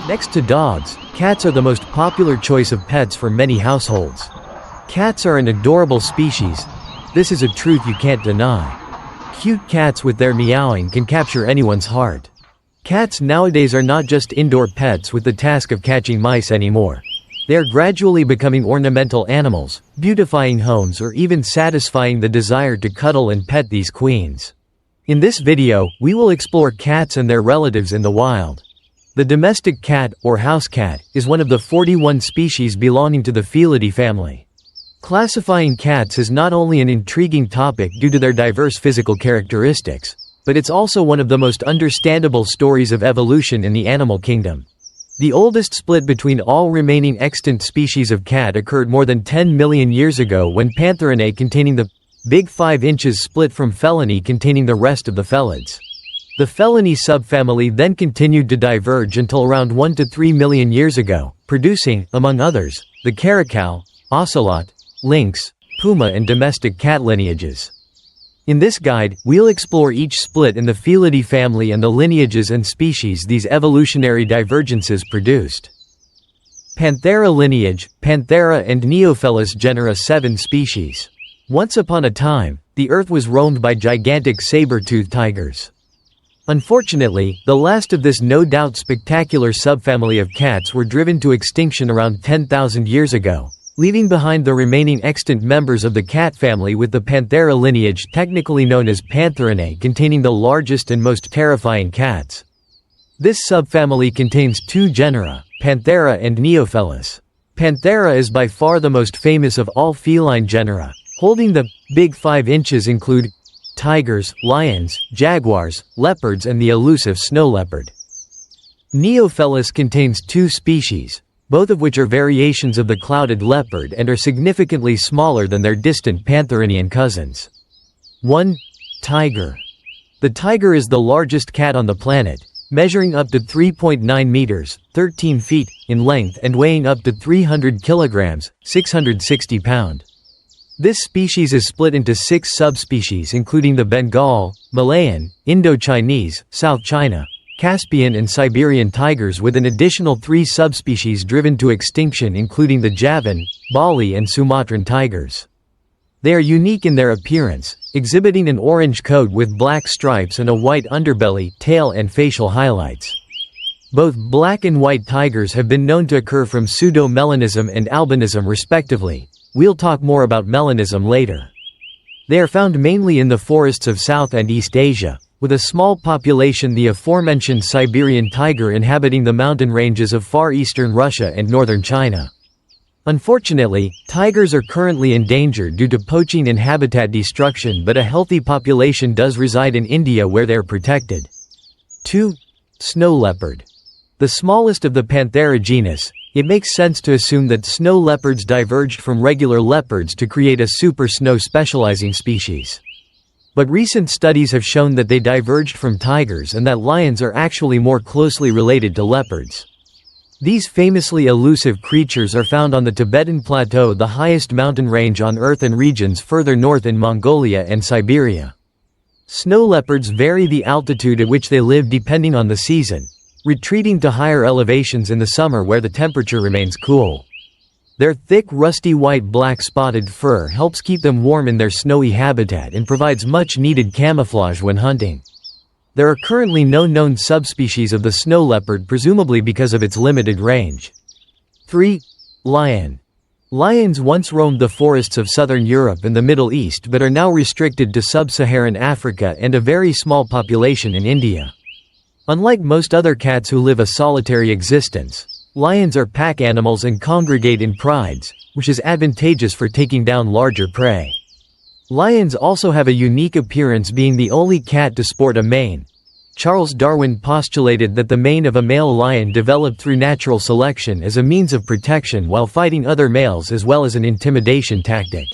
Next to dogs, cats are the most popular choice of pets for many households. Cats are an adorable species. This is a truth you can't deny. Cute cats with their meowing can capture anyone's heart. Cats nowadays are not just indoor pets with the task of catching mice anymore. They are gradually becoming ornamental animals, beautifying homes or even satisfying the desire to cuddle and pet these queens. In this video, we will explore cats and their relatives in the wild. The domestic cat, or house cat, is one of the 41 species belonging to the Felidae family. Classifying cats is not only an intriguing topic due to their diverse physical characteristics, but it's also one of the most understandable stories of evolution in the animal kingdom. The oldest split between all remaining extant species of cat occurred more than 10 million years ago when Pantherinae containing the big 5 inches split from Felinae containing the rest of the felids. The Felinae subfamily then continued to diverge until around 1 to 3 million years ago, producing, among others, the Caracal, Ocelot, Lynx, Puma and domestic cat lineages. In this guide, we'll explore each split in the Felidae family and the lineages and species these evolutionary divergences produced. Panthera lineage, Panthera and Neofelis genera 7 species. Once upon a time, the earth was roamed by gigantic saber-toothed tigers. Unfortunately, the last of this no doubt spectacular subfamily of cats were driven to extinction around 10,000 years ago, leaving behind the remaining extant members of the cat family with the Panthera lineage technically known as Pantherinae containing the largest and most terrifying cats. This subfamily contains 2 genera, Panthera and Neofelis. Panthera is by far the most famous of all feline genera, holding the big 5 inches include tigers, lions, jaguars, leopards and the elusive snow leopard. Neofelis contains 2 species, both of which are variations of the clouded leopard and are significantly smaller than their distant Pantherinian cousins. 1. Tiger. The tiger is the largest cat on the planet, measuring up to 3.9 meters, 13 feet, in length and weighing up to 300 kilograms, 660 pounds. This species is split into 6 subspecies including the Bengal, Malayan, Indo-Chinese, South China, Caspian and Siberian tigers with an additional 3 subspecies driven to extinction including the Javan, Bali and Sumatran tigers. They are unique in their appearance, exhibiting an orange coat with black stripes and a white underbelly, tail and facial highlights. Both black and white tigers have been known to occur from pseudo-melanism and albinism respectively. We'll talk more about melanism later. They are found mainly in the forests of South and East Asia, with a small population the aforementioned Siberian tiger inhabiting the mountain ranges of far eastern Russia and northern China. Unfortunately, tigers are currently endangered due to poaching and habitat destruction, but a healthy population does reside in India where they are protected. 2. Snow leopard. The smallest of the Panthera genus, it makes sense to assume that snow leopards diverged from regular leopards to create a super snow specializing species. But recent studies have shown that they diverged from tigers and that lions are actually more closely related to leopards. These famously elusive creatures are found on the Tibetan Plateau, the highest mountain range on Earth, and regions further north in Mongolia and Siberia. Snow leopards vary the altitude at which they live depending on the season, retreating to higher elevations in the summer where the temperature remains cool. Their thick rusty white-black spotted fur helps keep them warm in their snowy habitat and provides much-needed camouflage when hunting. There are currently no known subspecies of the snow leopard, presumably because of its limited range. 3. Lion. Lions once roamed the forests of southern Europe and the Middle East but are now restricted to sub-Saharan Africa and a very small population in India. Unlike most other cats who live a solitary existence, lions are pack animals and congregate in prides, which is advantageous for taking down larger prey. Lions also have a unique appearance, being the only cat to sport a mane. Charles Darwin postulated that the mane of a male lion developed through natural selection as a means of protection while fighting other males, as well as an intimidation tactic.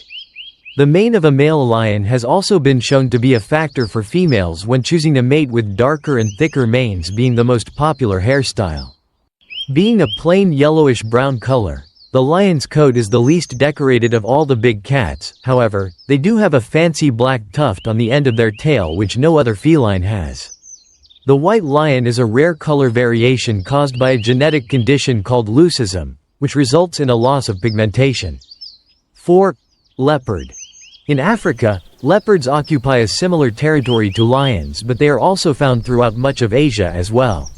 The mane of a male lion has also been shown to be a factor for females when choosing a mate, with darker and thicker manes being the most popular hairstyle. Being a plain yellowish-brown color, the lion's coat is the least decorated of all the big cats. However, they do have a fancy black tuft on the end of their tail which no other feline has. The white lion is a rare color variation caused by a genetic condition called leucism, which results in a loss of pigmentation. 4. Leopard. In Africa, leopards occupy a similar territory to lions, but they are also found throughout much of Asia as well.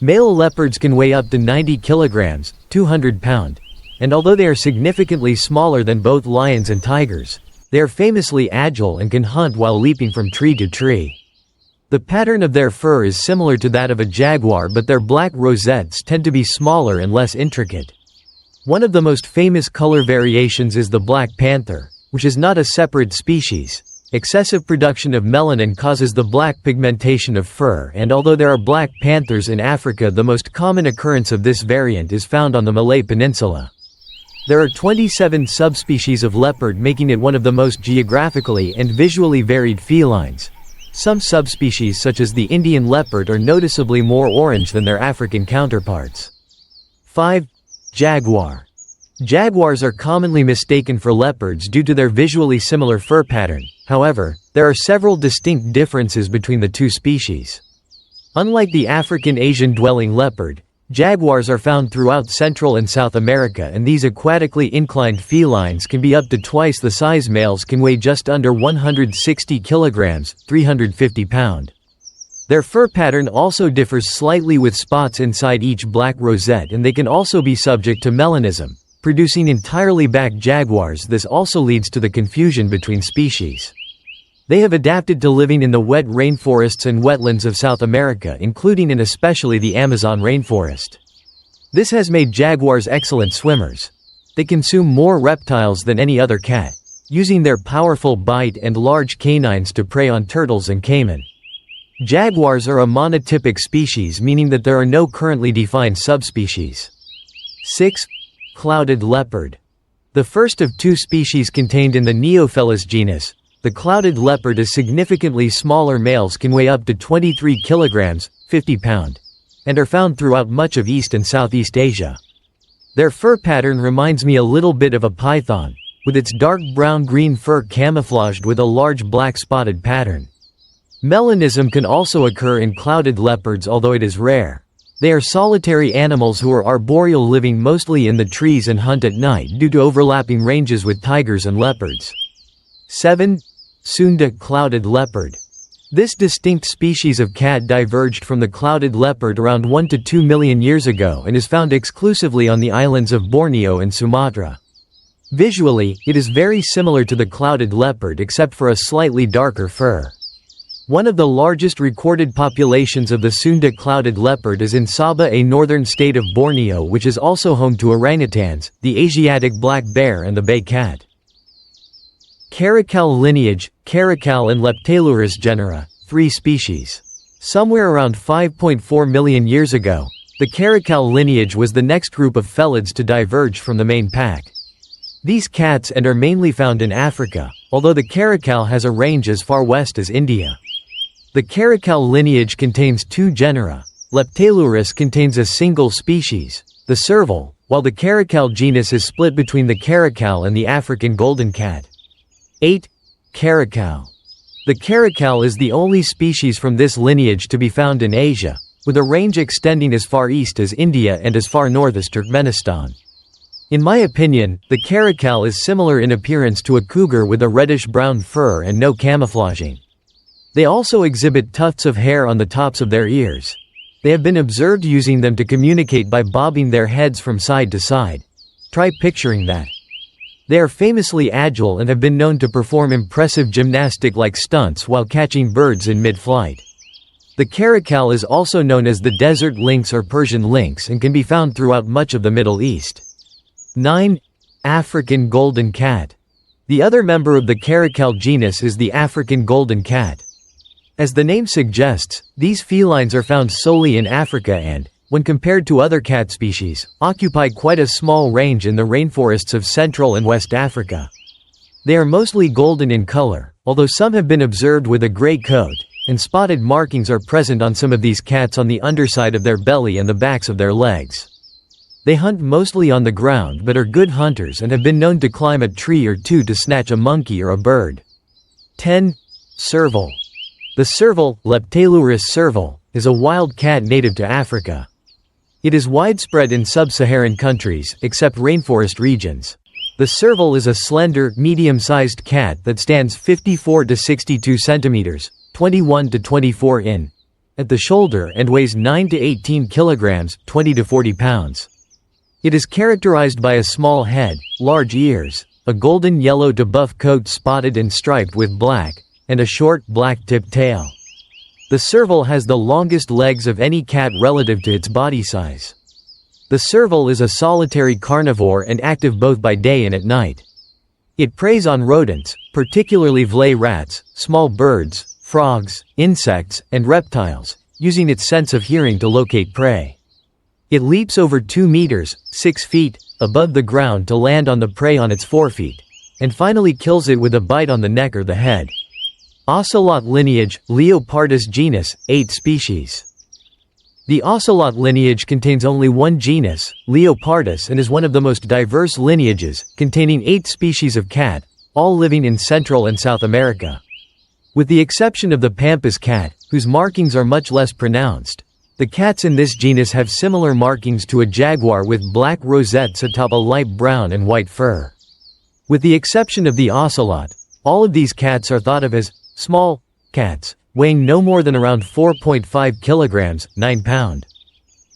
Male leopards can weigh up to 90 kilograms, 200 pounds, and although they are significantly smaller than both lions and tigers, they are famously agile and can hunt while leaping from tree to tree. The pattern of their fur is similar to that of a jaguar, but their black rosettes tend to be smaller and less intricate. One of the most famous color variations is the black panther, which is not a separate species. Excessive production of melanin causes the black pigmentation of fur, and although there are black panthers in Africa, the most common occurrence of this variant is found on the Malay Peninsula. There are 27 subspecies of leopard, making it one of the most geographically and visually varied felines. Some subspecies such as the Indian leopard are noticeably more orange than their African counterparts. 5. Jaguar. Jaguars are commonly mistaken for leopards due to their visually similar fur pattern. However, there are several distinct differences between the two species. Unlike the African Asian-dwelling leopard, jaguars are found throughout Central and South America, and these aquatically inclined felines can be up to twice the size. Males can weigh just under 160 kilograms, 350 pounds. Their fur pattern also differs slightly, with spots inside each black rosette, and they can also be subject to melanism, producing entirely black jaguars. This also leads to the confusion between species. They have adapted to living in the wet rainforests and wetlands of South America, including and especially the Amazon rainforest. This has made jaguars excellent swimmers. They consume more reptiles than any other cat, using their powerful bite and large canines to prey on turtles and caiman. Jaguars are a monotypic species, meaning that there are no currently defined subspecies. 6. Clouded leopard. The first of two species contained in the Neopheles genus, the clouded leopard, is significantly smaller. Males can weigh up to 23 kilograms, 50 pounds, and are found throughout much of East and Southeast Asia. Their fur pattern reminds me a little bit of a python, with its dark brown-green fur camouflaged with a large black spotted pattern. Melanism can also occur in clouded leopards, although it is rare. They are solitary animals who are arboreal, living mostly in the trees and hunt at night due to overlapping ranges with tigers and leopards. 7. Sunda clouded leopard. This distinct species of cat diverged from the clouded leopard around 1 to 2 million years ago and is found exclusively on the islands of Borneo and Sumatra. Visually, it is very similar to the clouded leopard except for a slightly darker fur. One of the largest recorded populations of the Sunda clouded leopard is in Sabah, a northern state of Borneo, which is also home to orangutans, the Asiatic black bear, and the bay cat. Caracal lineage, Caracal and Leptalurus genera, 3 species. Somewhere around 5.4 million years ago, the Caracal lineage was the next group of felids to diverge from the main pack. These cats are mainly found in Africa, although the Caracal has a range as far west as India. The Caracal lineage contains 2 genera. Leptalurus contains a single species, the Serval, while the Caracal genus is split between the Caracal and the African golden cat. 8. Caracal. The Caracal is the only species from this lineage to be found in Asia, with a range extending as far east as India and as far north as Turkmenistan. In my opinion, the Caracal is similar in appearance to a cougar with a reddish-brown fur and no camouflaging. They also exhibit tufts of hair on the tops of their ears. They have been observed using them to communicate by bobbing their heads from side to side. Try picturing that. They are famously agile and have been known to perform impressive gymnastic-like stunts while catching birds in mid-flight. The Caracal is also known as the desert lynx or Persian lynx and can be found throughout much of the Middle East. 9. African golden cat. The other member of the Caracal genus is the African golden cat. As the name suggests, these felines are found solely in Africa and, when compared to other cat species, occupy quite a small range in the rainforests of Central and West Africa. They are mostly golden in color, although some have been observed with a gray coat, and spotted markings are present on some of these cats on the underside of their belly and the backs of their legs. They hunt mostly on the ground but are good hunters and have been known to climb a tree or two to snatch a monkey or a bird. 10. Serval. The serval, Leptalurus serval, is a wild cat native to Africa. It is widespread in sub-Saharan countries, except rainforest regions. The Serval is a slender, medium-sized cat that stands 54 to 62 centimeters, 21 to 24 in, at the shoulder and weighs 9 to 18 kilograms, 20 to 40 pounds. It is characterized by a small head, large ears, a golden yellow to buff coat spotted and striped with black, and a short, black-tipped tail. The Serval has the longest legs of any cat relative to its body size. The Serval is a solitary carnivore and active both by day and at night. It preys on rodents, particularly vlay rats, small birds, frogs, insects, and reptiles, using its sense of hearing to locate prey. It leaps over 2 meters, 6 feet, above the ground to land on the prey on its forefeet, and finally kills it with a bite on the neck or the head. Ocelot lineage, Leopardus genus, 8 species. The Ocelot lineage contains only one genus, Leopardus, and is one of the most diverse lineages, containing 8 species of cat, all living in Central and South America. With the exception of the Pampas cat, whose markings are much less pronounced, the cats in this genus have similar markings to a jaguar with black rosettes atop a light brown and white fur. With the exception of the ocelot, all of these cats are thought of as small cats, weighing no more than around 4.5 kilograms, 9 pound.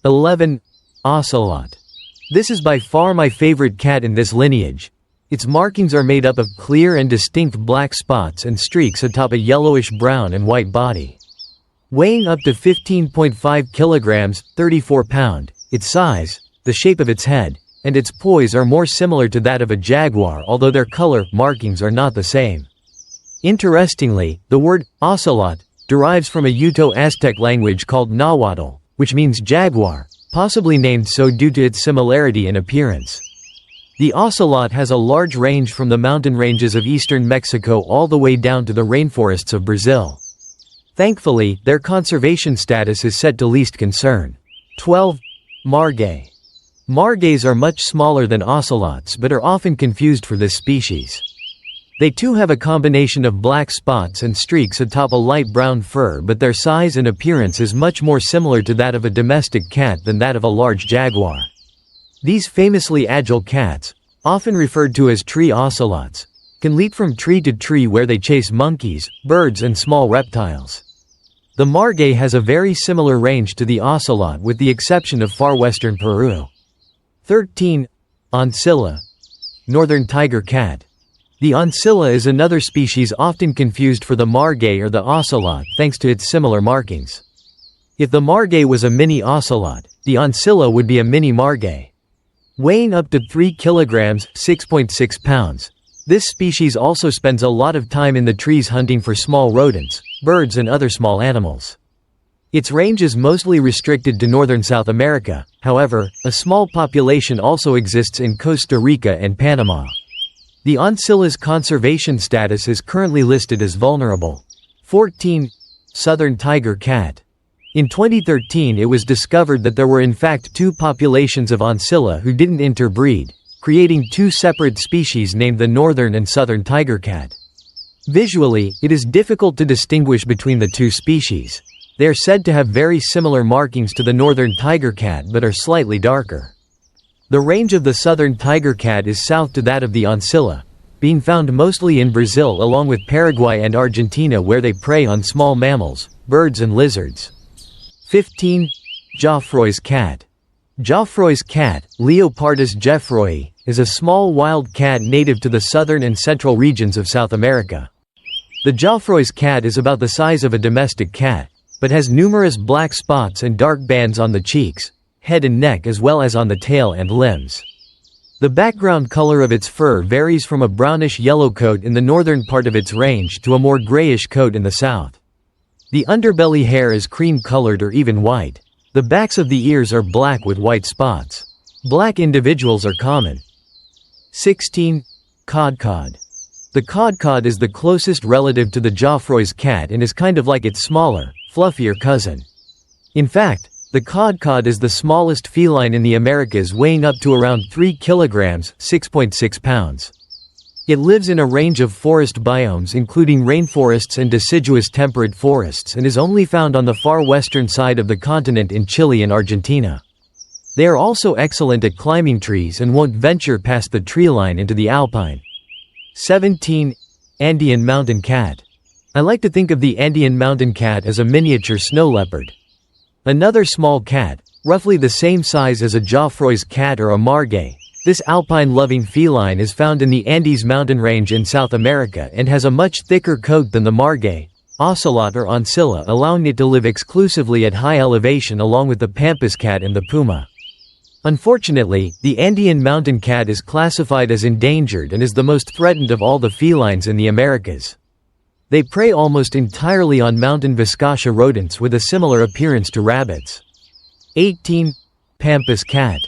11. Ocelot. This is by far my favorite cat in this lineage. Its markings are made up of clear and distinct black spots and streaks atop a yellowish-brown and white body. Weighing up to 15.5 kilograms, 34 pound, its size, the shape of its head, and its poise are more similar to that of a jaguar, although their color markings are not the same. Interestingly, the word ocelot derives from a Uto-Aztec language called Nahuatl, which means jaguar, possibly named so due to its similarity in appearance. The ocelot has a large range from the mountain ranges of eastern Mexico all the way down to the rainforests of Brazil. Thankfully, their conservation status is set to least concern. 12. Margay. Margays are much smaller than ocelots but are often confused for this species. They too have a combination of black spots and streaks atop a light brown fur, but their size and appearance is much more similar to that of a domestic cat than that of a large jaguar. These famously agile cats, often referred to as tree ocelots, can leap from tree to tree where they chase monkeys, birds and small reptiles. The margay has a very similar range to the ocelot with the exception of far western Peru. 13. Oncilla. Northern tiger cat. The Oncilla is another species often confused for the margay or the ocelot thanks to its similar markings. If the margay was a mini ocelot, the Oncilla would be a mini margay. Weighing up to 3 kilograms, 6.6 pounds, this species also spends a lot of time in the trees hunting for small rodents, birds and other small animals. Its range is mostly restricted to northern South America, however, a small population also exists in Costa Rica and Panama. The Oncilla's conservation status is currently listed as vulnerable. 14. Southern tiger cat. In 2013 it was discovered that there were in fact 2 populations of Oncilla who didn't interbreed, creating 2 separate species named the northern and southern tiger cat. Visually, it is difficult to distinguish between the 2 species. They are said to have very similar markings to the northern tiger cat but are slightly darker. The range of the southern tiger cat is south to that of the Oncilla, being found mostly in Brazil along with Paraguay and Argentina where they prey on small mammals, birds and lizards. 15. Geoffroy's cat. Geoffroy's cat, Leopardus geoffroyi, is a small wild cat native to the southern and central regions of South America. The Geoffroy's cat is about the size of a domestic cat, but has numerous black spots and dark bands on the cheeks, head and neck as well as on the tail and limbs. The background color of its fur varies from a brownish-yellow coat in the northern part of its range to a more grayish coat in the south. The underbelly hair is cream-colored or even white. The backs of the ears are black with white spots. Black individuals are common. 16. Kodkod. The Kodkod is the closest relative to the Geoffroy's cat and is kind of like its smaller, fluffier cousin. In fact, the Kodkod is the smallest feline in the Americas, weighing up to around 3 kilograms, 6.6 pounds. It lives in a range of forest biomes including rainforests and deciduous temperate forests and is only found on the far western side of the continent in Chile and Argentina. They are also excellent at climbing trees and won't venture past the tree line into the alpine. 17. Andean Mountain Cat. I like to think of the Andean Mountain Cat as a miniature snow leopard. Another small cat, roughly the same size as a Geoffroy's cat or a Margay. This alpine-loving feline is found in the Andes mountain range in South America and has a much thicker coat than the Margay, Ocelot or Oncilla, allowing it to live exclusively at high elevation along with the Pampas cat and the puma. Unfortunately, the Andean mountain cat is classified as endangered and is the most threatened of all the felines in the Americas. They prey almost entirely on mountain viscacia rodents with a similar appearance to rabbits. 18. Pampas Cat.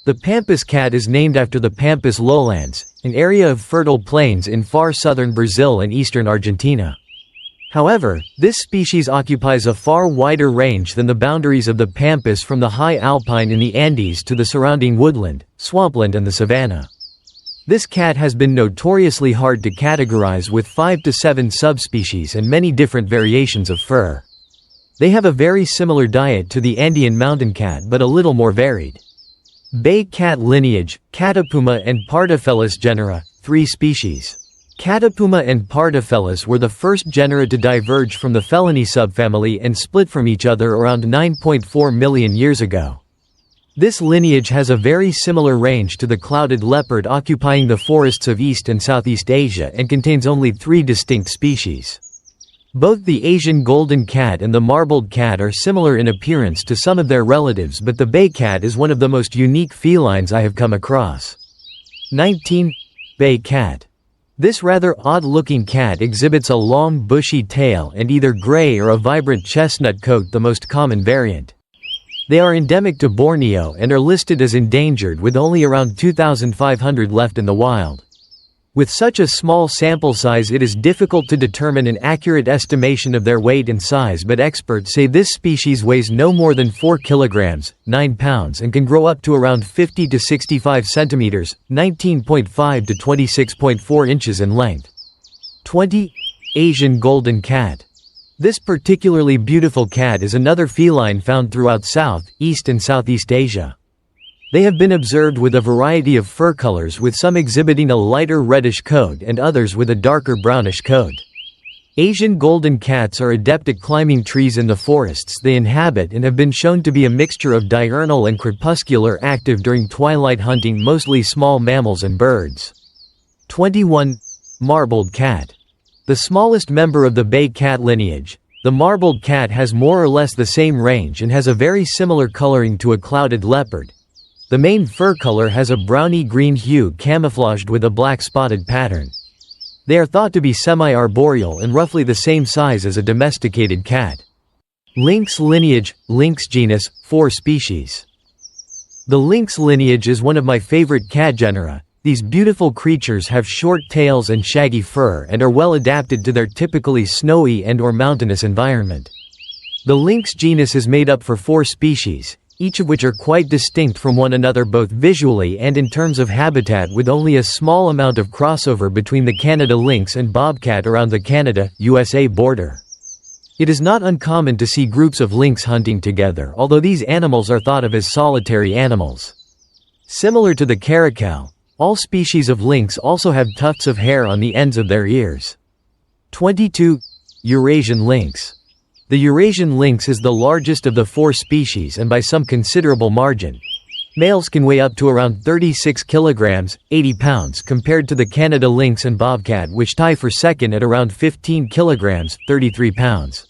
The Pampas cat is named after the Pampas lowlands, an area of fertile plains in far southern Brazil and eastern Argentina. However, this species occupies a far wider range than the boundaries of the Pampas from the high alpine in the Andes to the surrounding woodland, swampland and the savanna. This cat has been notoriously hard to categorize with 5 to 7 subspecies and many different variations of fur. They have a very similar diet to the Andean mountain cat but a little more varied. Bay cat lineage, Catapuma and Partiphelus genera, 3 species. Catapuma and Partiphelus were the first genera to diverge from the felony subfamily and split from each other around 9.4 million years ago. This lineage has a very similar range to the clouded leopard occupying the forests of East and Southeast Asia and contains only 3 distinct species. Both the Asian golden cat and the marbled cat are similar in appearance to some of their relatives, but the bay cat is one of the most unique felines I have come across. 19. Bay cat. This rather odd-looking cat exhibits a long bushy tail and either gray or a vibrant chestnut coat, the most common variant. They are endemic to Borneo and are listed as endangered with only around 2,500 left in the wild. With such a small sample size, it is difficult to determine an accurate estimation of their weight and size, but experts say this species weighs no more than 4 kilograms, 9 pounds, and can grow up to around 50 to 65 centimeters, 19.5 to 26.4 inches in length. 20. Asian golden cat. This particularly beautiful cat is another feline found throughout South, East and Southeast Asia. They have been observed with a variety of fur colors, with some exhibiting a lighter reddish coat and others with a darker brownish coat. Asian golden cats are adept at climbing trees in the forests they inhabit and have been shown to be a mixture of diurnal and crepuscular, active during twilight, hunting mostly small mammals and birds. 21. Marbled cat. The smallest member of the bay cat lineage, the marbled cat has more or less the same range and has a very similar coloring to a clouded leopard. The main fur color has a browny-green hue camouflaged with a black spotted pattern. They are thought to be semi-arboreal and roughly the same size as a domesticated cat. Lynx lineage, Lynx genus, 4 species. The lynx lineage is one of my favorite cat genera. These beautiful creatures have short tails and shaggy fur and are well adapted to their typically snowy and/or mountainous environment. The lynx genus is made up for 4 species, each of which are quite distinct from one another both visually and in terms of habitat, with only a small amount of crossover between the Canada lynx and bobcat around the Canada-USA border. It is not uncommon to see groups of lynx hunting together, although these animals are thought of as solitary animals. Similar to the caracal, all species of lynx also have tufts of hair on the ends of their ears. 22. Eurasian lynx. The Eurasian lynx is the largest of the 4 species and by some considerable margin. Males can weigh up to around 36 kilograms, 80 pounds, compared to the Canada lynx and bobcat, which tie for second at around 15 kilograms, 33 pounds.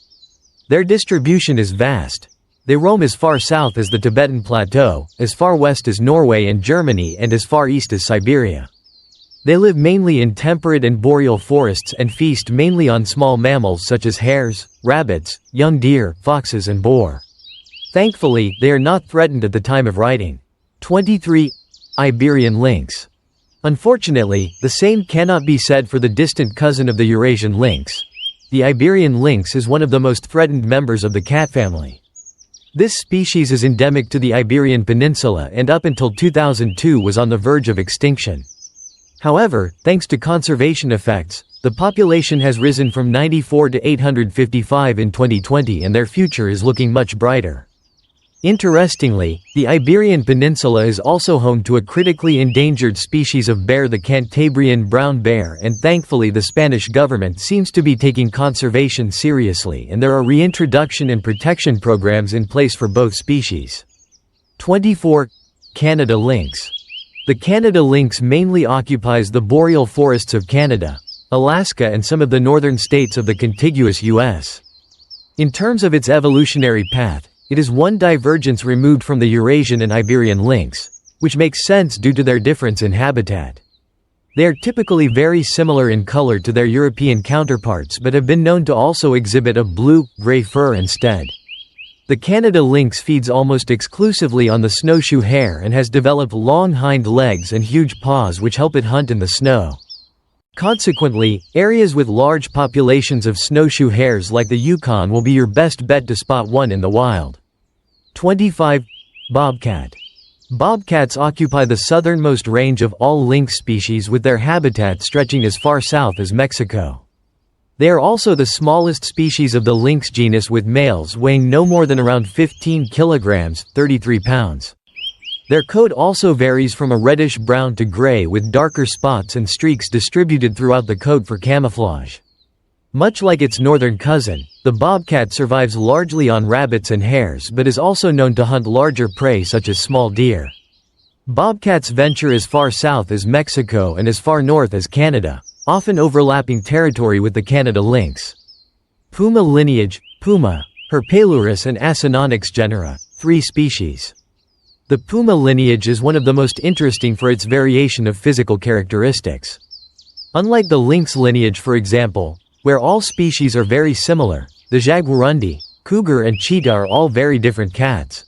Their distribution is vast. They roam as far south as the Tibetan Plateau, as far west as Norway and Germany, and as far east as Siberia. They live mainly in temperate and boreal forests and feast mainly on small mammals such as hares, rabbits, young deer, foxes and boar. Thankfully, they are not threatened at the time of writing. 23. Iberian lynx. Unfortunately, the same cannot be said for the distant cousin of the Eurasian lynx. The Iberian lynx is one of the most threatened members of the cat family. This species is endemic to the Iberian Peninsula and up until 2002 was on the verge of extinction. However, thanks to conservation effects, the population has risen from 94 to 855 in 2020 and their future is looking much brighter. Interestingly, the Iberian Peninsula is also home to a critically endangered species of bear, the Cantabrian brown bear, and thankfully the Spanish government seems to be taking conservation seriously and there are reintroduction and protection programs in place for both species. 24. Canada lynx. The Canada lynx mainly occupies the boreal forests of Canada, Alaska and some of the northern states of the contiguous U.S. In terms of its evolutionary path, it is one divergence removed from the Eurasian and Iberian lynx, which makes sense due to their difference in habitat. They are typically very similar in color to their European counterparts but have been known to also exhibit a blue-gray fur instead. The Canada lynx feeds almost exclusively on the snowshoe hare and has developed long hind legs and huge paws which help it hunt in the snow. Consequently, areas with large populations of snowshoe hares like the Yukon will be your best bet to spot one in the wild. 25. Bobcat. Bobcats occupy the southernmost range of all lynx species with their habitat stretching as far south as Mexico. They are also the smallest species of the lynx genus with males weighing no more than around 15 kilograms, 33 pounds. Their coat also varies from a reddish-brown to gray with darker spots and streaks distributed throughout the coat for camouflage. Much like its northern cousin, the bobcat survives largely on rabbits and hares but is also known to hunt larger prey such as small deer. Bobcats venture as far south as Mexico and as far north as Canada, often overlapping territory with the Canada lynx. Puma lineage, Puma, Herpalurus and Acinonyx genera, 3 species. The puma lineage is one of the most interesting for its variation of physical characteristics. Unlike the lynx lineage for example, where all species are very similar, the Jaguarundi, Cougar and Cheetah are all very different cats.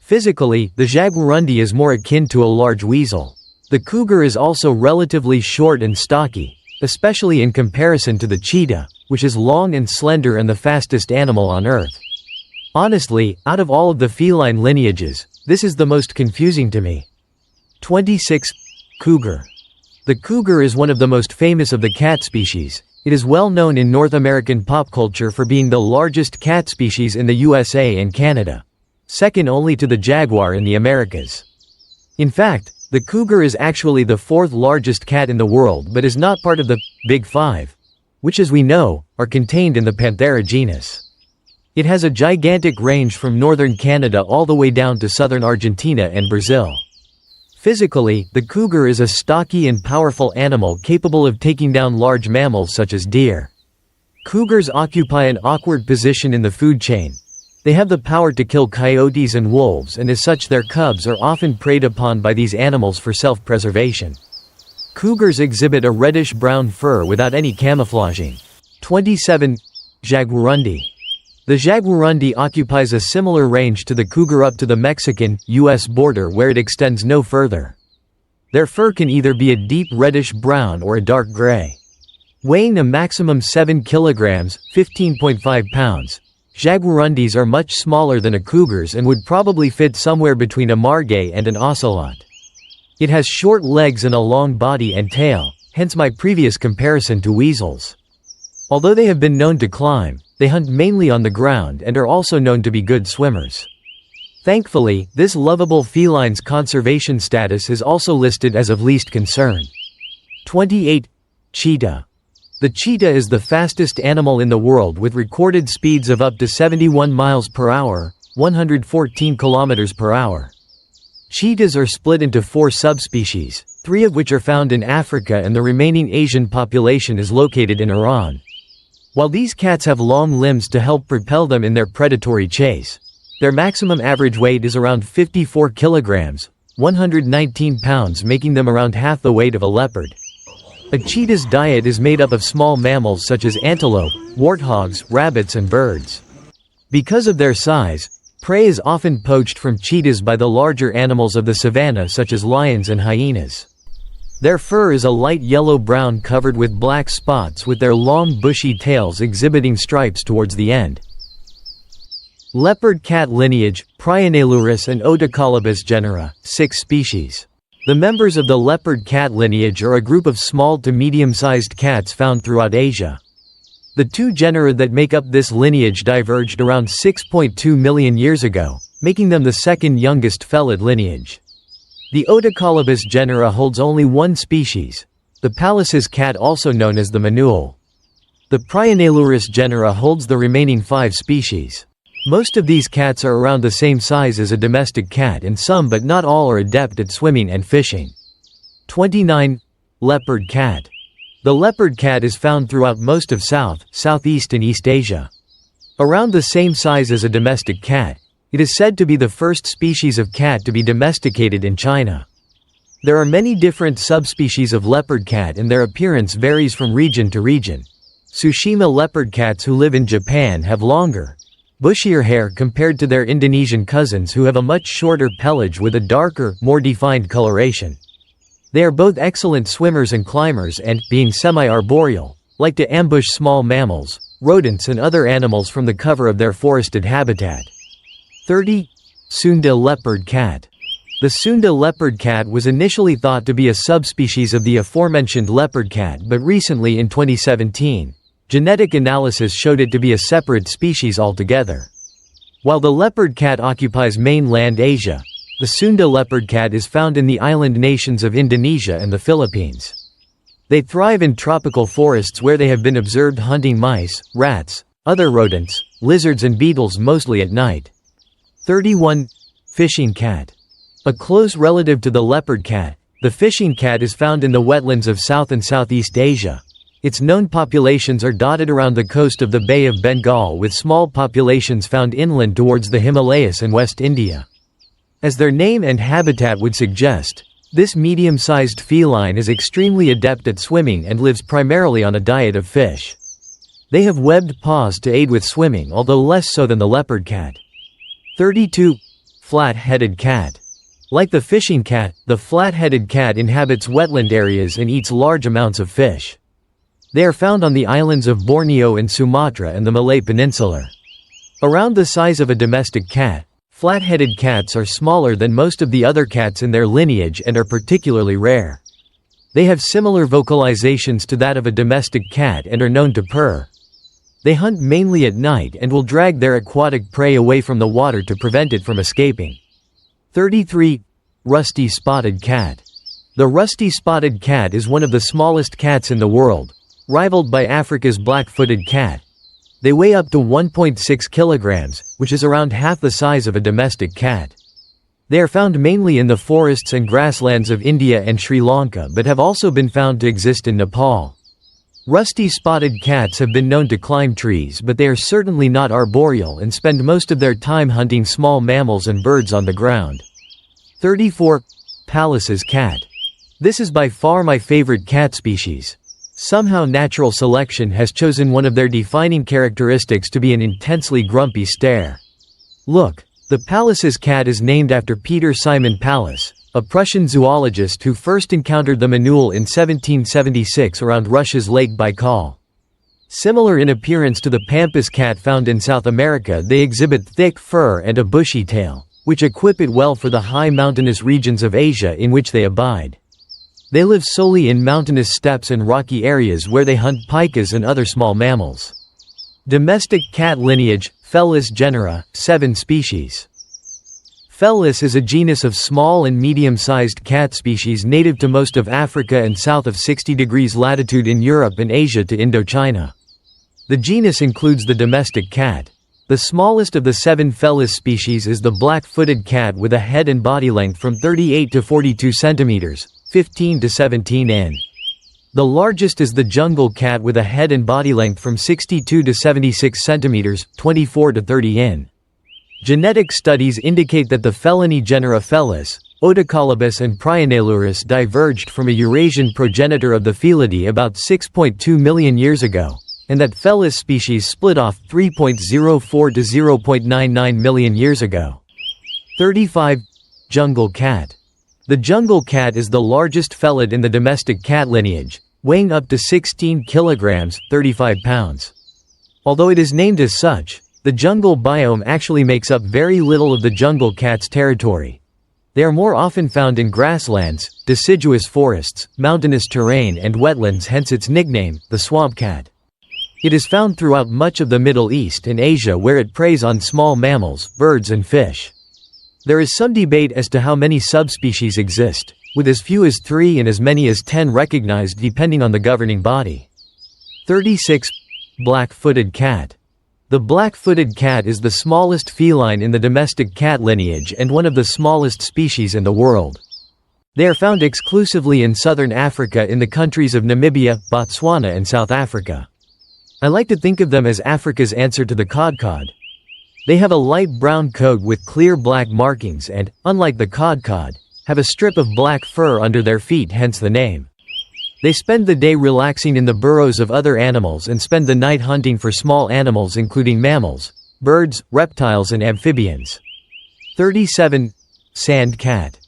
Physically, the Jaguarundi is more akin to a large weasel. The Cougar is also relatively short and stocky, especially in comparison to the cheetah, which is long and slender and the fastest animal on Earth. Honestly, out of all of the feline lineages, this is the most confusing to me. 26. Cougar. The cougar is one of the most famous of the cat species. It is well known in North American pop culture for being the largest cat species in the USA and Canada, second only to the jaguar in the Americas. In fact, the cougar is actually the 4th largest cat in the world but is not part of the Big Five, which as we know, are contained in the Panthera genus. It has a gigantic range from northern Canada all the way down to southern Argentina and Brazil. Physically, the cougar is a stocky and powerful animal capable of taking down large mammals such as deer. Cougars occupy an awkward position in the food chain. They have the power to kill coyotes and wolves and as such their cubs are often preyed upon by these animals for self-preservation. Cougars exhibit a reddish-brown fur without any camouflaging. 27. Jaguarundi. The Jaguarundi occupies a similar range to the cougar up to the Mexican-U.S. border where it extends no further. Their fur can either be a deep reddish-brown or a dark gray. Weighing a maximum 7 kilograms, 15.5 pounds, Jaguarundis are much smaller than a cougar's and would probably fit somewhere between a Margay and an Ocelot. It has short legs and a long body and tail, hence my previous comparison to weasels. Although they have been known to climb, they hunt mainly on the ground and are also known to be good swimmers. Thankfully, this lovable feline's conservation status is also listed as of least concern. 28. Cheetah. The cheetah is the fastest animal in the world with recorded speeds of up to 71 miles per hour, 114 kilometers per hour. Cheetahs are split into 4 subspecies, 3 of which are found in Africa and the remaining Asian population is located in Iran. While these cats have long limbs to help propel them in their predatory chase, their maximum average weight is around 54 kilograms, 119 pounds, making them around half the weight of a leopard. A cheetah's diet is made up of small mammals such as antelope, warthogs, rabbits and birds. Because of their size, prey is often poached from cheetahs by the larger animals of the savanna such as lions and hyenas. Their fur is a light yellow-brown covered with black spots with their long bushy tails exhibiting stripes towards the end. Leopard cat lineage, Prionalurus and Odocolobus genera, 6 species. The members of the leopard cat lineage are a group of small to medium-sized cats found throughout Asia. The two genera that make up this lineage diverged around 6.2 million years ago, making them the second youngest felid lineage. The Odocolobus genera holds only one species, the Pallas cat, also known as the Manuel. The Prionalurus genera holds the remaining 5 species. Most of these cats are around the same size as a domestic cat, and some but not all are adept at swimming and fishing. 29. Leopard cat. The leopard cat is found throughout most of South, Southeast and East Asia. Around the same size as a domestic cat, it is said to be the first species of cat to be domesticated in China. There are many different subspecies of leopard cat and their appearance varies from region to region. Tsushima leopard cats who live in Japan have longer, bushier hair compared to their Indonesian cousins who have a much shorter pelage with a darker, more defined coloration. They are both excellent swimmers and climbers and, being semi-arboreal, like to ambush small mammals, rodents and other animals from the cover of their forested habitat. 30. Sunda Leopard Cat. The Sunda Leopard Cat was initially thought to be a subspecies of the aforementioned leopard cat, but recently in 2017, genetic analysis showed it to be a separate species altogether. While the leopard cat occupies mainland Asia, the Sunda leopard cat is found in the island nations of Indonesia and the Philippines. They thrive in tropical forests where they have been observed hunting mice, rats, other rodents, lizards and beetles mostly at night. 31. Fishing cat. A close relative to the leopard cat, the fishing cat is found in the wetlands of South and Southeast Asia. Its known populations are dotted around the coast of the Bay of Bengal, with small populations found inland towards the Himalayas and West India. As their name and habitat would suggest, this medium-sized feline is extremely adept at swimming and lives primarily on a diet of fish. They have webbed paws to aid with swimming, although less so than the leopard cat. 32. Flat-headed cat. Like the fishing cat, the flat-headed cat inhabits wetland areas and eats large amounts of fish. They are found on the islands of Borneo and Sumatra and the Malay Peninsula. Around the size of a domestic cat, flat-headed cats are smaller than most of the other cats in their lineage and are particularly rare. They have similar vocalizations to that of a domestic cat and are known to purr. They hunt mainly at night and will drag their aquatic prey away from the water to prevent it from escaping. 33. Rusty spotted cat. The rusty spotted cat is one of the smallest cats in the world, rivaled by Africa's black-footed cat. They weigh up to 1.6 kilograms, which is around half the size of a domestic cat. They are found mainly in the forests and grasslands of India and Sri Lanka, but have also been found to exist in Nepal. Rusty spotted cats have been known to climb trees, but they are certainly not arboreal and spend most of their time hunting small mammals and birds on the ground. 34. Pallas cat. This is by far my favorite cat species. Somehow natural selection has chosen one of their defining characteristics to be an intensely grumpy stare. Look, the Pallas cat is named after Peter Simon Pallas, a Prussian zoologist who first encountered the Manuel in 1776 around Russia's Lake Baikal. Similar in appearance to the Pampas cat found in South America, they exhibit thick fur and a bushy tail, which equip it well for the high mountainous regions of Asia in which they abide. They live solely in mountainous steppes and rocky areas where they hunt pikas and other small mammals. Domestic cat lineage, Felis genera, 7 species. Felis is a genus of small and medium-sized cat species native to most of Africa and south of 60 degrees latitude in Europe and Asia to Indochina. The genus includes the domestic cat. The smallest of the 7 Felis species is the black-footed cat with a head and body length from 38 to 42 centimeters. 15 to 17 in. The largest is the jungle cat with a head and body length from 62 to 76 centimeters, 24 to 30 in. Genetic studies indicate that the feliny genera Felis, Odocolobus and Prionalurus diverged from a Eurasian progenitor of the Felidae about 6.2 million years ago, and that Felis species split off 3.04 to 0.99 million years ago. 35. Jungle cat. The jungle cat is the largest felid in the domestic cat lineage, weighing up to 16 kilograms, 35 pounds. Although it is named as such, the jungle biome actually makes up very little of the jungle cat's territory. They are more often found in grasslands, deciduous forests, mountainous terrain and wetlands, hence its nickname, the swamp cat. It is found throughout much of the Middle East and Asia, where it preys on small mammals, birds and fish. There is some debate as to how many subspecies exist, with as few as 3 and as many as 10 recognized depending on the governing body. 36. Black-footed cat. The black-footed cat is the smallest feline in the domestic cat lineage and one of the smallest species in the world. They are found exclusively in southern Africa in the countries of Namibia, Botswana and South Africa. I like to think of them as Africa's answer to the Kodkod. They have a light brown coat with clear black markings and, unlike the Kodkod, have a strip of black fur under their feet, hence the name. They spend the day relaxing in the burrows of other animals and spend the night hunting for small animals including mammals, birds, reptiles and amphibians. 37. Sand cat.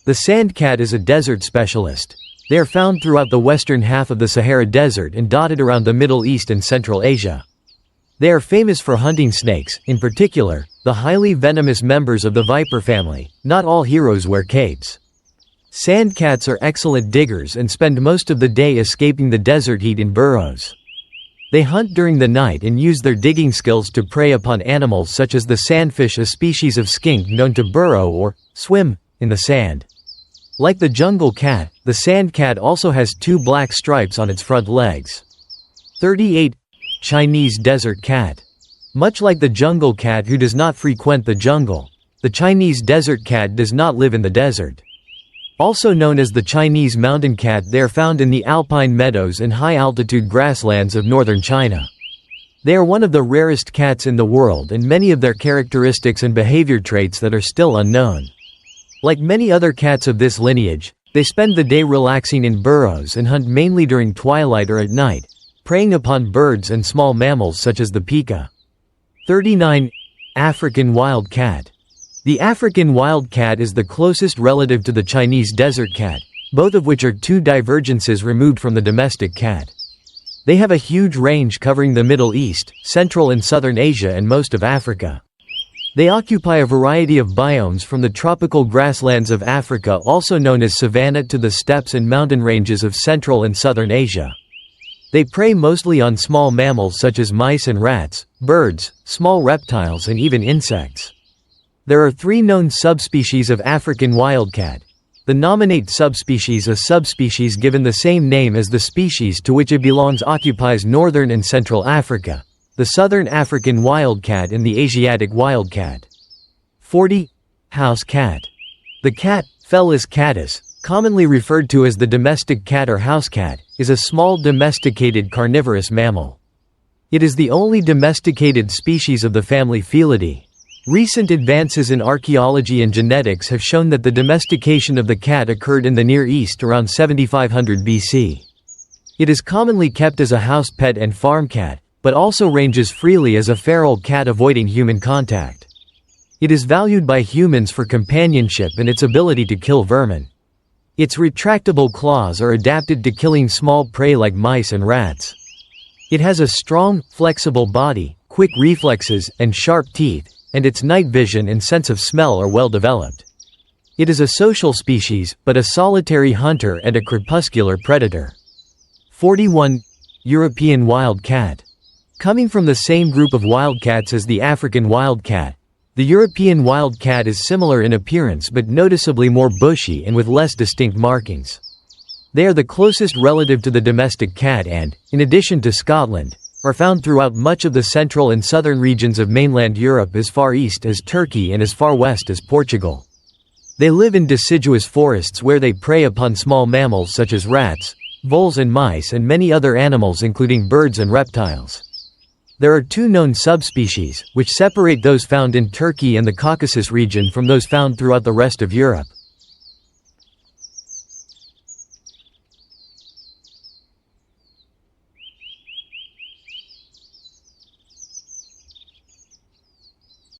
The sand cat is a desert specialist. They are found throughout the western half of the Sahara Desert and dotted around the Middle East and Central Asia. They are famous for hunting snakes, in particular, the highly venomous members of the viper family. Not all heroes wear capes. Sand cats are excellent diggers and spend most of the day escaping the desert heat in burrows. They hunt during the night and use their digging skills to prey upon animals such as the sandfish, a species of skink known to burrow or swim in the sand. Like the jungle cat, the sand cat also has 2 black stripes on its front legs. 38. Chinese desert cat. Much like the jungle cat, who does not frequent the jungle, the Chinese desert cat does not live in the desert. Also known as the Chinese mountain cat, they are found in the alpine meadows and high-altitude grasslands of northern China. They are one of the rarest cats in the world, and many of their characteristics and behavior traits that are still unknown. Like many other cats of this lineage, they spend the day relaxing in burrows and hunt mainly during twilight or at night, preying upon birds and small mammals such as the pika. 39. African wild cat. The African wild cat is the closest relative to the Chinese desert cat, both of which are 2 divergences removed from the domestic cat. They have a huge range covering the Middle East, Central and Southern Asia and most of Africa. They occupy a variety of biomes from the tropical grasslands of Africa, also known as savanna, to the steppes and mountain ranges of Central and Southern Asia. They prey mostly on small mammals such as mice and rats, birds, small reptiles and even insects. There are 3 known subspecies of African wildcat. The nominate subspecies, a subspecies given the same name as the species to which it belongs, occupies northern and central Africa, the southern African wildcat and the Asiatic wildcat. 40. House cat. The cat, Felis catus, commonly referred to as the domestic cat or house cat, is a small domesticated carnivorous mammal. It is the only domesticated species of the family Felidae. Recent advances in archaeology and genetics have shown that the domestication of the cat occurred in the Near East around 7500 BC. It is commonly kept as a house pet and farm cat, but also ranges freely as a feral cat, avoiding human contact. It is valued by humans for companionship and its ability to kill vermin. Its retractable claws are adapted to killing small prey like mice and rats. It has a strong, flexible body, quick reflexes, and sharp teeth, and its night vision and sense of smell are well developed. It is a social species, but a solitary hunter and a crepuscular predator. 41. European wild cat. Coming from the same group of wildcats as the African wild cat, the European wild cat is similar in appearance but noticeably more bushy and with less distinct markings. They are the closest relative to the domestic cat and, in addition to Scotland, are found throughout much of the central and southern regions of mainland Europe, as far east as Turkey and as far west as Portugal. They live in deciduous forests where they prey upon small mammals such as rats, voles and mice, and many other animals including birds and reptiles. There are 2 known subspecies, which separate those found in Turkey and the Caucasus region from those found throughout the rest of Europe.